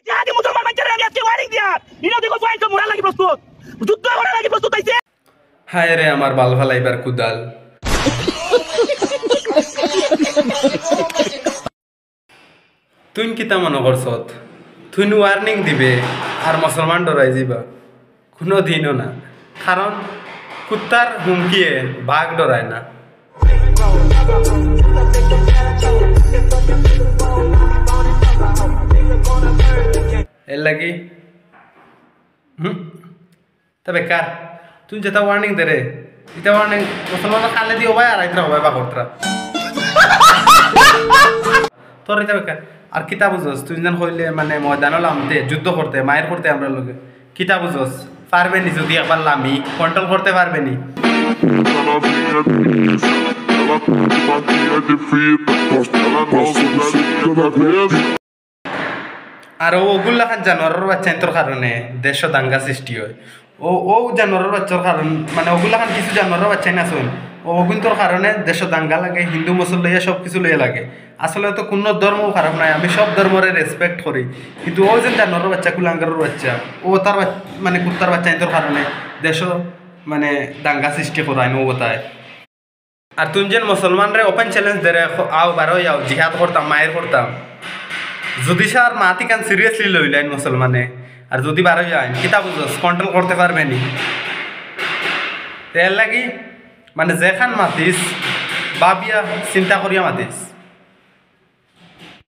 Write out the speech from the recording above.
জাতি মুসলমান বাচ্চারা আমি আজকে ওয়ার্নিং দিয়া নিরো দেখো ফাইল তো মোরা লাগি প্রস্তুত যুদ্ধ করা লাগি প্রস্তুত হইছে। হায় রে আমার বাল ফালাইবার কুদাল। তুই কিতা মনে করছত তুই ওয়ার্নিং দিবে আর মুসলমান ডরাই যাবা? কোনো দিনও না, কারণ কুত্তার হুমকিয়ে বাঘ ডরায় না। এর লাগি তবে কার তুই যেটা ওয়ার্নিং দে রে, এটা ওয়ার্নিং মুসলমান কালে দিয়ে হবাই আর আইতরা হবাই বাকরতরা তোর এটা বেকার। আর কিতা বুঝোস তুই যেন হইলে মানে ময়দান লামতে যুদ্ধ করতে মায়ের করতে আমরা লোকে কিতা বুঝোস পারবে নি? যদি একবার লামি কন্ট্রোল করতে পারবে নি? আর ওগুলা খান জানোয়ারের বাচ্চা তোর কারণে দেশ দাঙ্গা সৃষ্টি হয়। ও জানোয়ারের বাচ্চার কারণ মানে ওগুলা খান কিছু জানোয়ারের বাচ্চাই না শুন ওগুন তোর কারণে দেশ দাঙ্গা লাগে, হিন্দু মুসল লইয়া সব কিছু লইয়া লাগে। আসলে তো কোনো ধর্ম খারাপ নাই, আমি সব ধর্মরে রেসপেক্ট করি, কিন্তু ও যে জানোয়ারের বাচ্চা কুলাঙ্গারের বাচ্চা ও তার মানে কুত্তার বাচ্চা তোর কারণে দেশ মানে দাঙ্গা সৃষ্টি করায় ও তাই। আর তুই যেন মুসলমানরে ওপেন চ্যালেঞ্জ দে রে, আও বারো আও জিহাদ করতাম মায়ের করতাম। যদি স্যার মাতি কান সিরিয়াসলি লইলেন মুসলমানে আর যদি বারো যায় কিতা বুঝোস কন্ট্রোল করতে পারবে নি? এর লাগি মানে যেখান মাতিস ভাবিয়া চিন্তা করিয়া মাতিস।